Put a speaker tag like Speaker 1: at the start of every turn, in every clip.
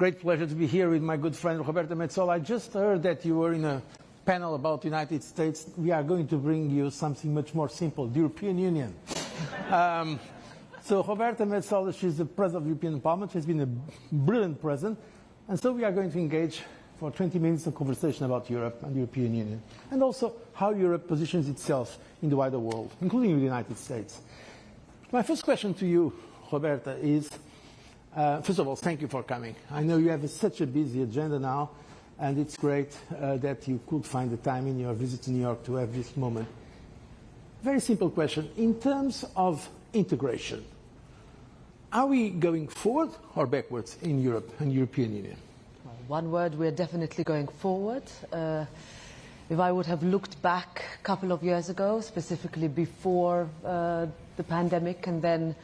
Speaker 1: great pleasure to be here with my good friend Roberta Metsola. I just heard that you were in a panel about the United States. We are going to bring you something much more simple, the European Union. So Roberta Metsola, she's the President of the European Parliament. She's been a brilliant President. And so we are going to engage for 20 minutes of conversation about Europe and the European Union, and also how Europe positions itself in the wider world, including the United States. My first question to you, Roberta, is, first of all, thank you for coming. I know you have such a busy agenda now, and it's great that you could find the time in your visit to New York to have this moment. Very simple question. In terms of integration, are we going forward or backwards in Europe and European Union?
Speaker 2: Well, one word, we're definitely going forward. If I would have looked back a couple of years ago, specifically before the pandemic and then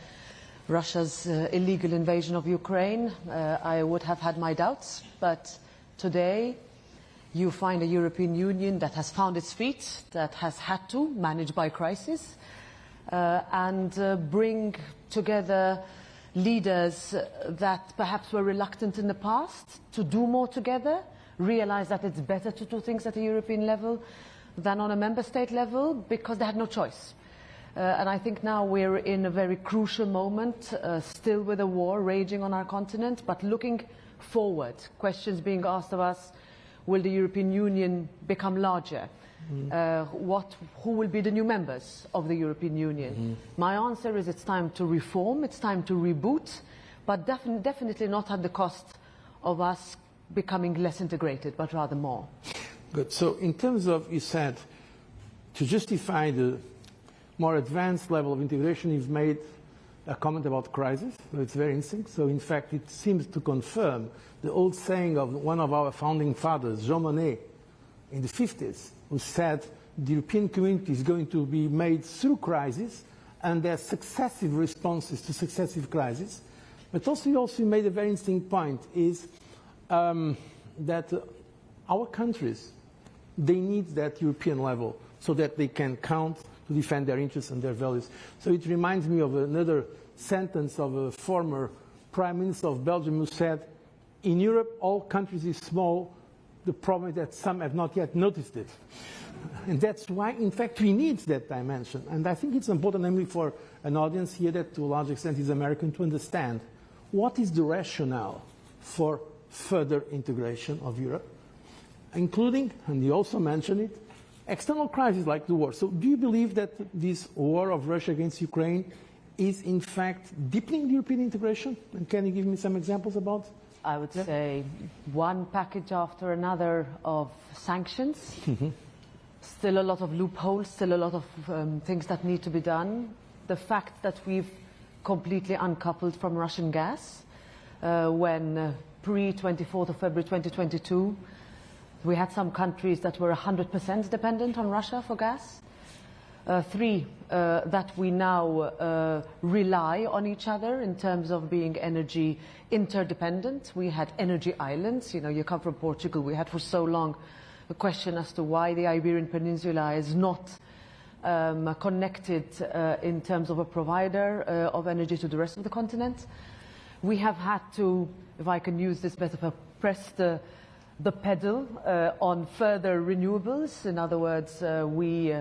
Speaker 2: Russia's illegal invasion of Ukraine, I would have had my doubts. But today, you find a European Union that has found its feet, that has had to manage by crisis, and bring together leaders that perhaps were reluctant in the past to do more together, realize that it's better to do things at a European level than on a member state level because they had no choice. And I think now we're in a very crucial moment, still with a war raging on our continent, but looking forward, questions being asked of us, will the European Union become larger? Who will be the new members of the European Union? My answer is it's time to reform, it's time to reboot, but definitely not at the cost of us becoming less integrated, but rather more.
Speaker 1: Good. So in terms of, you said, to justify the more advanced level of integration, you've made a comment about crisis. It's very interesting. So in fact, it seems to confirm the old saying of one of our founding fathers, Jean Monnet, in the 50s, who said the European community is going to be made through crisis and their successive responses to successive crises. But also, he also made a very interesting point, is that our countries, they need that European level so that they can count to defend their interests and their values. So it reminds me of another sentence of a former Prime Minister of Belgium who said, in Europe, all countries is small. The problem is that some have not yet noticed it. And that's why, in fact, we need that dimension. And I think it's important, namely for an audience here that to a large extent is American, to understand what is the rationale for further integration of Europe, including, and you also mentioned it, external crises like the war. So do you believe that this war of Russia against Ukraine is in fact deepening the European integration? And can you give me some examples about?
Speaker 2: I would say one package after another of sanctions. Still a lot of loopholes, still a lot of things that need to be done. The fact that we've completely uncoupled from Russian gas when pre-24th of February 2022, we had some countries that were 100% dependent on Russia for gas. Three, that we now rely on each other in terms of being energy interdependent. We had energy islands. You know, you come from Portugal. We had for so long a question as to why the Iberian Peninsula is not connected in terms of a provider of energy to the rest of the continent. We have had to, if I can use this metaphor, press the pedal on further renewables. In other words, we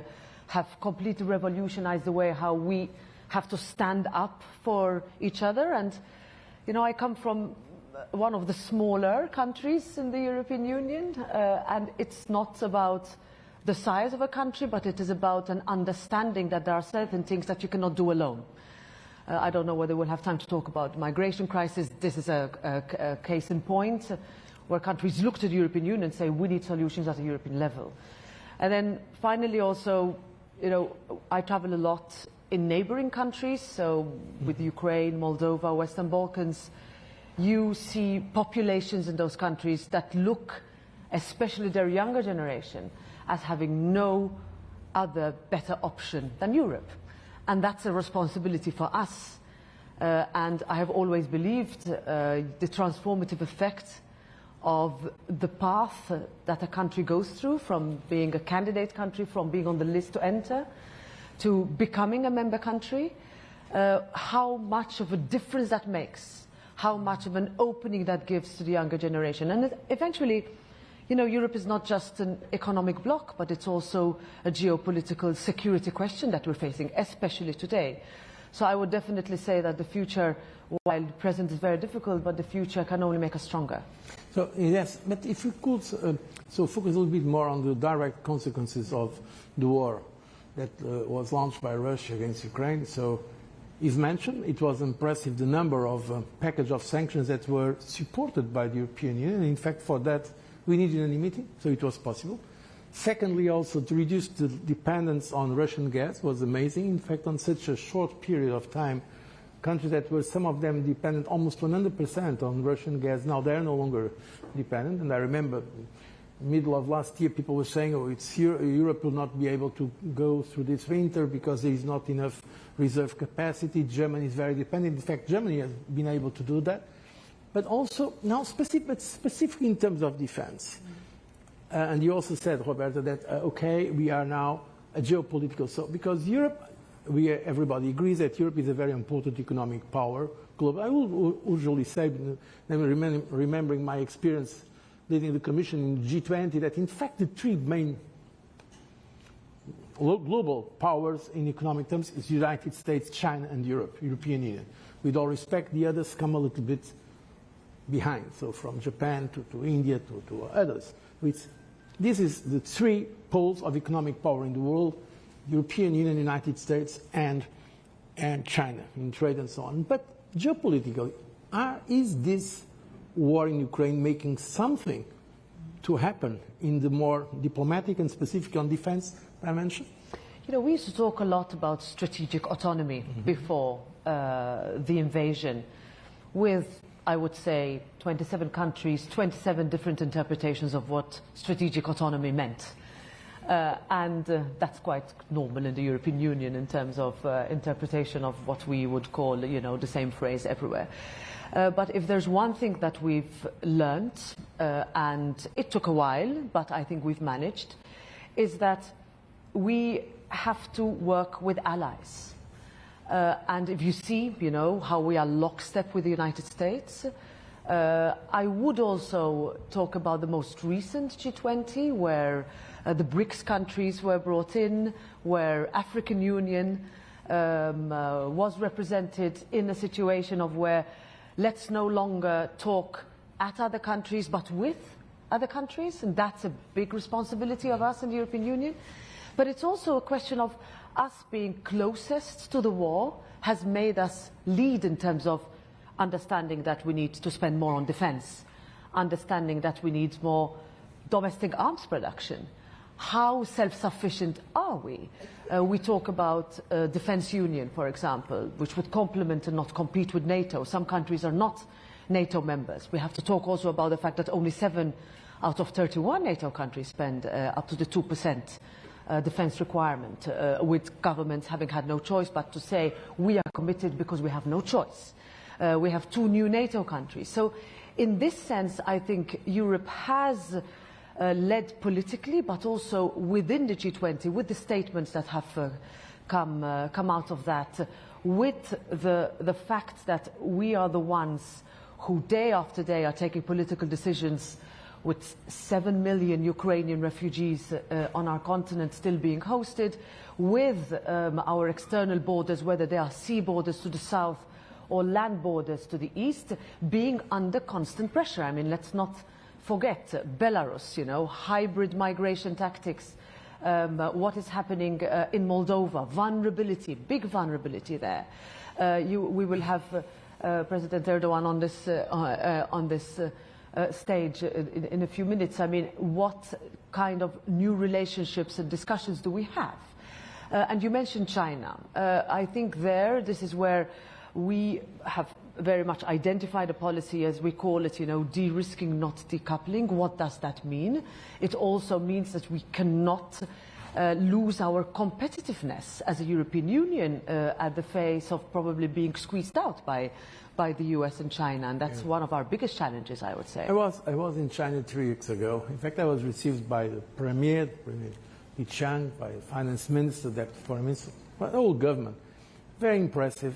Speaker 2: have completely revolutionized the way how we have to stand up for each other. And, you know, I come from one of the smaller countries in the European Union, and it's not about the size of a country, but it is about an understanding that there are certain things that you cannot do alone. I don't know whether we'll have time to talk about migration crisis. This is a case in point where countries look to the European Union and say, we need solutions at a European level. And then finally also, you know, I travel a lot in neighboring countries, so with Ukraine, Moldova, Western Balkans, you see populations in those countries that look, especially their younger generation, as having no other better option than Europe. And that's a responsibility for us. And I have always believed the transformative effect of the path that a country goes through, from being a candidate country, from being on the list to enter, to becoming a member country, how much of a difference that makes, how much of an opening that gives to the younger generation. And eventually, you know, Europe is not just an economic bloc, but it's also a geopolitical security question that we're facing, especially today. So I would definitely say that the future, while the present is very difficult, but the future can only make us stronger.
Speaker 1: So yes, but if we could so focus a little bit more on the direct consequences of the war that was launched by Russia against Ukraine. So you've mentioned it was impressive the number of package of sanctions that were supported by the European Union. In fact, for that we needed unanimity, so it was possible. Secondly, also to reduce the dependence on Russian gas was amazing. In fact, on such a short period of time, countries that were some of them dependent almost 100% on Russian gas, now they're no longer dependent. And I remember middle of last year people were saying, oh, Europe will not be able to go through this winter because there is not enough reserve capacity. Germany is very dependent. In fact, Germany has been able to do that. But also now specifically in terms of defense. And you also said, Roberto, that, okay, we are now a geopolitical, so because Europe, everybody agrees that Europe is a very important economic power global. I will usually say, remembering my experience leading the Commission in G20, that in fact the three main global powers in economic terms is the United States, China, and European Union. With all respect, the others come a little bit behind, so from Japan to India to others. This is the three poles of economic power in the world: European Union, United States, and China in trade and so on. But geopolitically, is this war in Ukraine making something to happen in the more diplomatic and specific on defense dimension?
Speaker 2: You know, we used to talk a lot about strategic autonomy before the invasion, with, I would say, 27 countries, 27 different interpretations of what strategic autonomy meant. And that's quite normal in the European Union in terms of interpretation of what we would call, you know, the same phrase everywhere. But if there's one thing that we've learned, and it took a while, but I think we've managed, is that we have to work with allies. And if you see, you know, how we are lockstep with the United States, I would also talk about the most recent G20, where the BRICS countries were brought in, where African Union was represented in a situation of where let's no longer talk at other countries, but with other countries, and that's a big responsibility of us in the European Union. But it's also a question of us being closest to the war has made us lead in terms of understanding that we need to spend more on defense, understanding that we need more domestic arms production. How self-sufficient are we? We talk about a defense union, for example, which would complement and not compete with NATO. Some countries are not NATO members. We have to talk also about the fact that only 7 out of 31 NATO countries spend up to the 2% defense requirement, with governments having had no choice but to say we are committed because we have no choice. We have 2 new NATO countries. So in this sense, I think Europe has led politically, but also within the G20, with the statements that have come out of that, with the fact that we are the ones who day after day are taking political decisions, with 7 million Ukrainian refugees on our continent still being hosted, with our external borders, whether they are sea borders to the south or land borders to the east, being under constant pressure. I mean, let's not forget Belarus, you know, hybrid migration tactics, what is happening in Moldova, vulnerability, big vulnerability there. We will have President Erdogan on this stage in a few minutes. I mean, what kind of new relationships and discussions do we have? And you mentioned China. I think this is where we have very much identified a policy, as we call it, you know, de-risking, not decoupling. What does that mean? It also means that we cannot lose our competitiveness as a European Union at the face of probably being squeezed out by the US and China, and that's one of our biggest challenges, I would say. I
Speaker 1: was in China 3 weeks ago. In fact, I was received by the Premier Li Qiang, by the Finance Minister, Deputy Foreign Minister, by the whole government. Very impressive.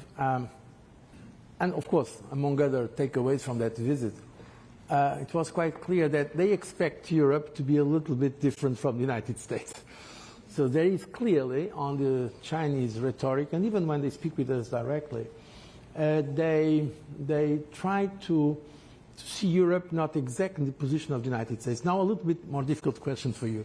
Speaker 1: And of course, among other takeaways from that visit, it was quite clear that they expect Europe to be a little bit different from the United States. So there is clearly, on the Chinese rhetoric, and even when they speak with us directly, they try to see Europe not exactly in the position of the United States. Now, a little bit more difficult question for you.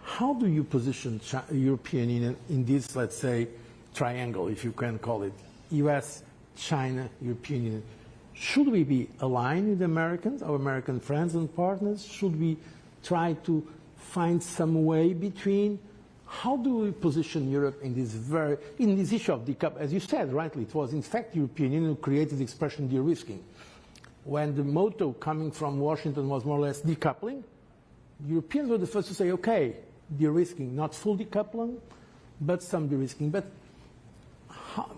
Speaker 1: How do you position European Union in this, let's say, triangle, if you can call it, US, China, European Union? Should we be aligned with the Americans, our American friends and partners? Should we try to find some way between? How do we position Europe in this issue of decoupling? As you said rightly, it was in fact the European Union who created the expression de-risking. When the motto coming from Washington was more or less decoupling, Europeans were the first to say, okay, de-risking, not full decoupling, but some de-risking. But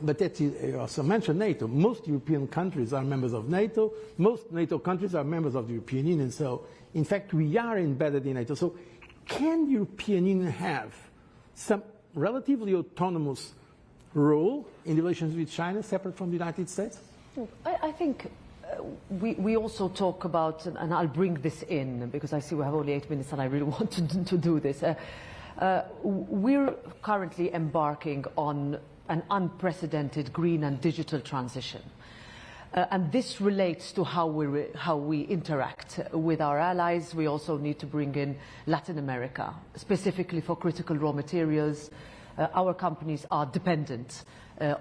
Speaker 1: that is, also mentioned NATO. Most European countries are members of NATO. Most NATO countries are members of the European Union. So, in fact, we are embedded in NATO. So, can the European Union have some relatively autonomous role in relations with China, separate from the United States?
Speaker 2: I think we also talk about, and I'll bring this in because I see we have only 8 minutes and I really want to do this. We're currently embarking on an unprecedented green and digital transition. And this relates to how we interact with our allies. We also need to bring in Latin America, specifically for critical raw materials. Our companies are dependent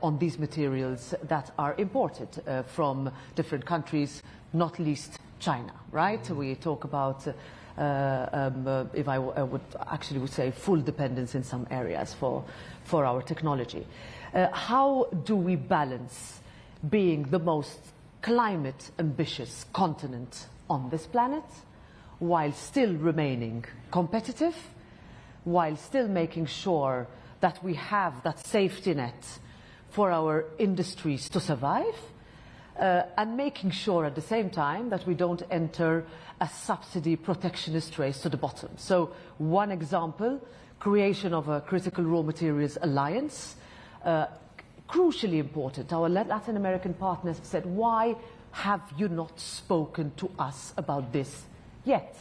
Speaker 2: on these materials that are imported from different countries, not least China, right? We talk about, if I would actually say, full dependence in some areas for our technology. How do we balance being the most climate ambitious continent on this planet while still remaining competitive, while still making sure that we have that safety net for our industries to survive, and making sure at the same time that we don't enter a subsidy protectionist race to the bottom. So one example, creation of a critical raw materials alliance, crucially important. Our Latin American partners said, why have you not spoken to us about this yet?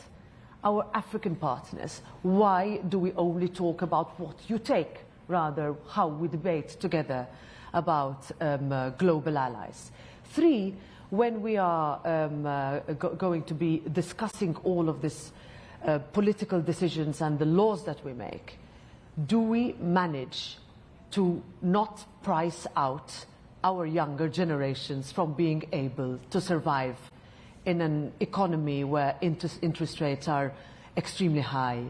Speaker 2: Our African partners, why do we only talk about what you take, rather how we debate together about global allies? 3, when we are going to be discussing all of this political decisions and the laws that we make, do we manage to not price out our younger generations from being able to survive in an economy where interest rates are extremely high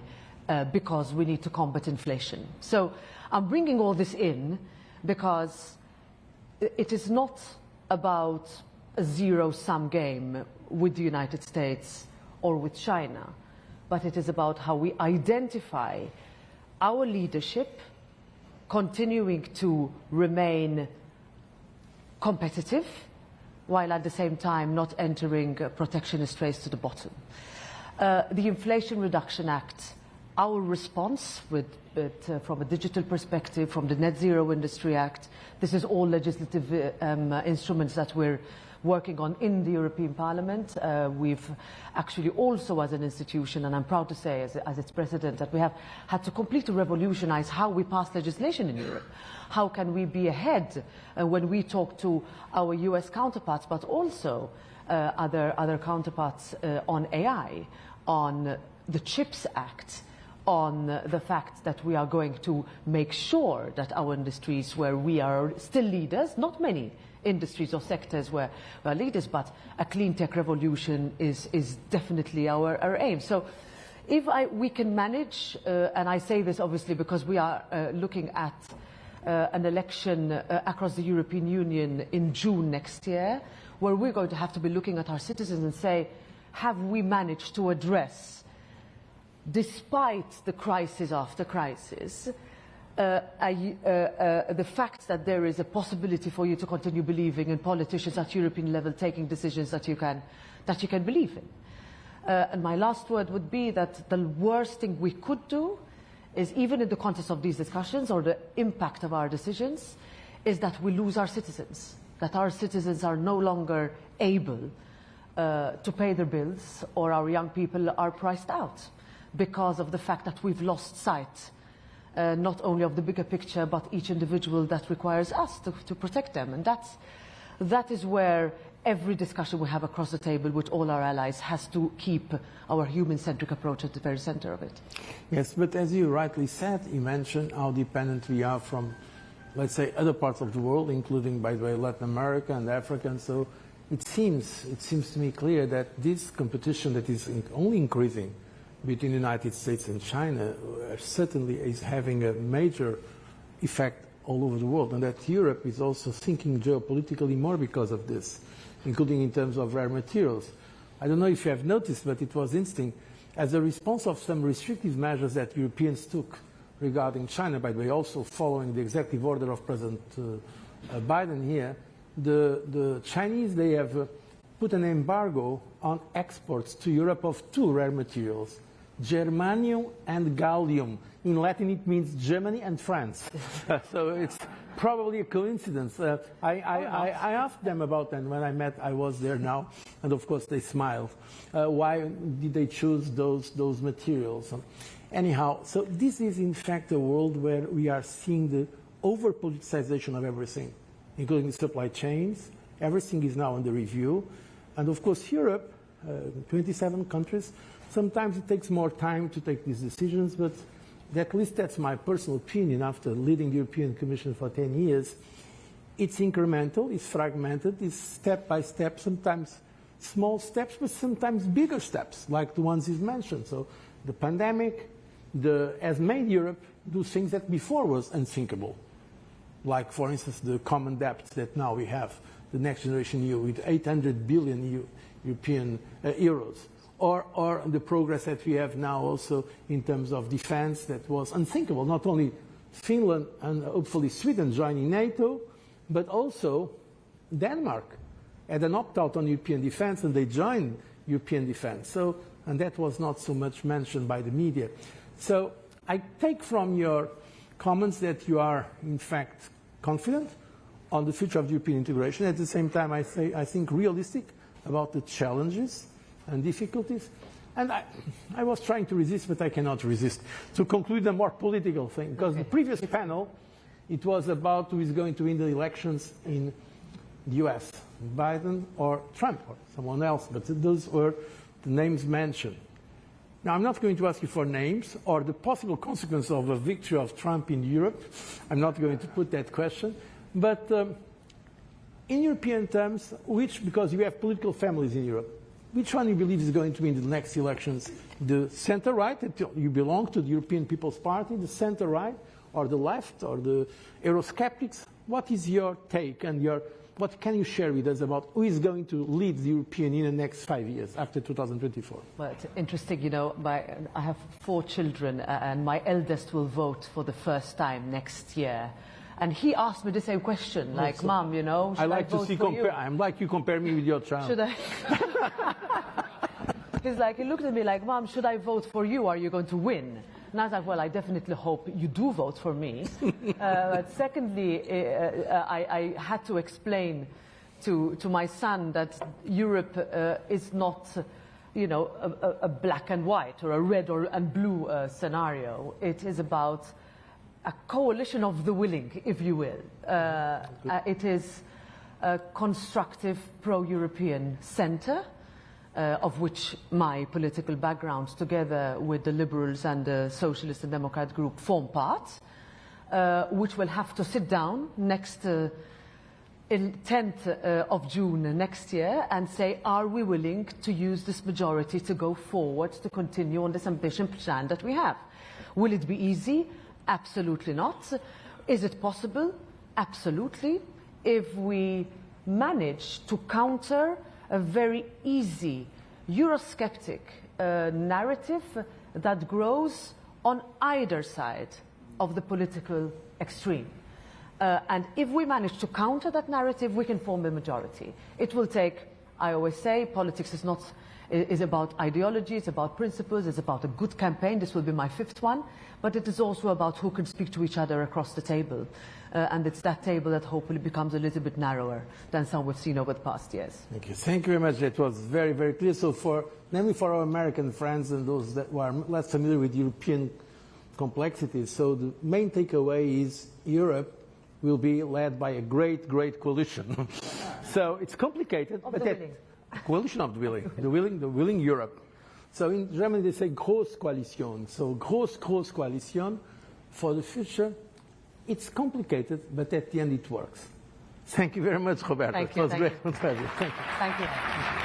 Speaker 2: because we need to combat inflation? So I'm bringing all this in because it is not about a zero-sum game with the United States or with China, but it is about how we identify our leadership, continuing to remain competitive, while at the same time not entering a protectionist race to the bottom. The Inflation Reduction Act, our response from a digital perspective, from the Net Zero Industry Act, this is all legislative instruments that we're working on in the European Parliament. We've actually also, as an institution, and I'm proud to say as its president, that we have had to completely revolutionize how we pass legislation in Europe. How can we be ahead when we talk to our US counterparts, but also other counterparts on AI, on the CHIPS Act, on the fact that we are going to make sure that our industries, where we are still leaders, not many industries or sectors where we are leaders, but a clean tech revolution is definitely our aim. So if we can manage, and I say this obviously because we are looking at an election across the European Union in June next year, where we're going to have to be looking at our citizens and say, have we managed to address, despite the crisis after crisis, the fact that there is a possibility for you to continue believing in politicians at European level taking decisions that you can believe in. And my last word would be that the worst thing we could do is, even in the context of these discussions or the impact of our decisions, is that we lose our citizens, that our citizens are no longer able to pay their bills, or our young people are priced out because of the fact that we've lost sight not only of the bigger picture, but each individual that requires us to protect them. And that is where every discussion we have across the table with all our allies has to keep our human-centric approach at the very center of it.
Speaker 1: Yes, but as you rightly said, you mentioned how dependent we are from, let's say, other parts of the world, including, by the way, Latin America and Africa. And so it seems to me clear that this competition that is only increasing between the United States and China certainly is having a major effect all over the world, and that Europe is also thinking geopolitically more because of this, including in terms of rare materials. I don't know if you have noticed, but it was interesting. As a response of some restrictive measures that Europeans took regarding China, by the way, also following the executive order of President Biden here, the Chinese, they have put an embargo on exports to Europe of two rare materials, germanium and gallium. In Latin, it means Germany and France. So it's probably a coincidence. I asked them about that when I was there now, and of course they smiled. Why did they choose those materials? Anyhow, so this is in fact a world where we are seeing the over-politicization of everything, including the supply chains. Everything is now under review. And of course Europe, 27 countries, sometimes it takes more time to take these decisions, but at least that's my personal opinion after leading the European Commission for 10 years. It's incremental, it's fragmented, it's step by step, sometimes small steps, but sometimes bigger steps, like the ones you've mentioned. So the pandemic has made Europe do things that before was unthinkable, like, for instance, the common debt that now we have, the Next Generation EU, with 800 billion European euros. Or the progress that we have now also in terms of defense that was unthinkable. Not only Finland and hopefully Sweden joining NATO, but also Denmark had an opt-out on European defense and they joined European defense. So, and that was not so much mentioned by the media. So I take from your comments that you are in fact confident on the future of European integration. At the same time, I think realistic about the challenges and difficulties. And I was trying to resist, but I cannot resist, to conclude a more political thing. Because the previous panel, it was about who is going to win the elections in the US, Biden or Trump or someone else. But those were the names mentioned. Now, I'm not going to ask you for names or the possible consequence of a victory of Trump in Europe. I'm not going to put that question. But in European terms, because you have political families in Europe, which one you believe is going to win the next elections? The center-right, you belong to the European People's Party, the center-right, or the left, or the Eurosceptics? What is your take and what can you share with us about who is going to lead the European Union in the next 5 years after 2024?
Speaker 2: Well, it's interesting, you know, I have 4 children and my eldest will vote for the first time next year. And he asked me the same question, like, so, Mom, you know, should I vote for you?
Speaker 1: I'm like you compare me with your child.
Speaker 2: Should I? He's like, he looked at me like, Mom, should I vote for you? Are you going to win? And I was like, well, I definitely hope you do vote for me. But secondly, I had to explain to my son that Europe is not, you know, a black and white or a red and blue scenario. It is about a coalition of the willing, if you will. It is a constructive pro-European centre, of which my political background, together with the Liberals and the Socialist and Democrat group, form part, which will have to sit down next 10th of June next year and say, are we willing to use this majority to go forward, to continue on this ambitious plan that we have? Will it be easy? Absolutely not. Is it possible? Absolutely. If we manage to counter a very easy Eurosceptic narrative that grows on either side of the political extreme. And if we manage to counter that narrative, we can form a majority. It will take, I always say, politics is not is about ideology, it's about principles, it's about a good campaign. This will be my 5th one. But it is also about who can speak to each other across the table. And it's that table that hopefully becomes a little bit narrower than some we've seen over the past years.
Speaker 1: Thank you. Thank you very much. That was very, very clear. So namely for our American friends and those that were less familiar with European complexities, so the main takeaway is Europe will be led by a great, great coalition. So it's complicated.
Speaker 2: Of the willing.
Speaker 1: Coalition of the willing. The willing Europe. So in Germany they say Großkoalition. So Großkoalition for the future. It's complicated, but at the end it works. Thank you very much, Roberto.
Speaker 2: Thank you.
Speaker 1: It was great. Thank you.
Speaker 2: Thank you.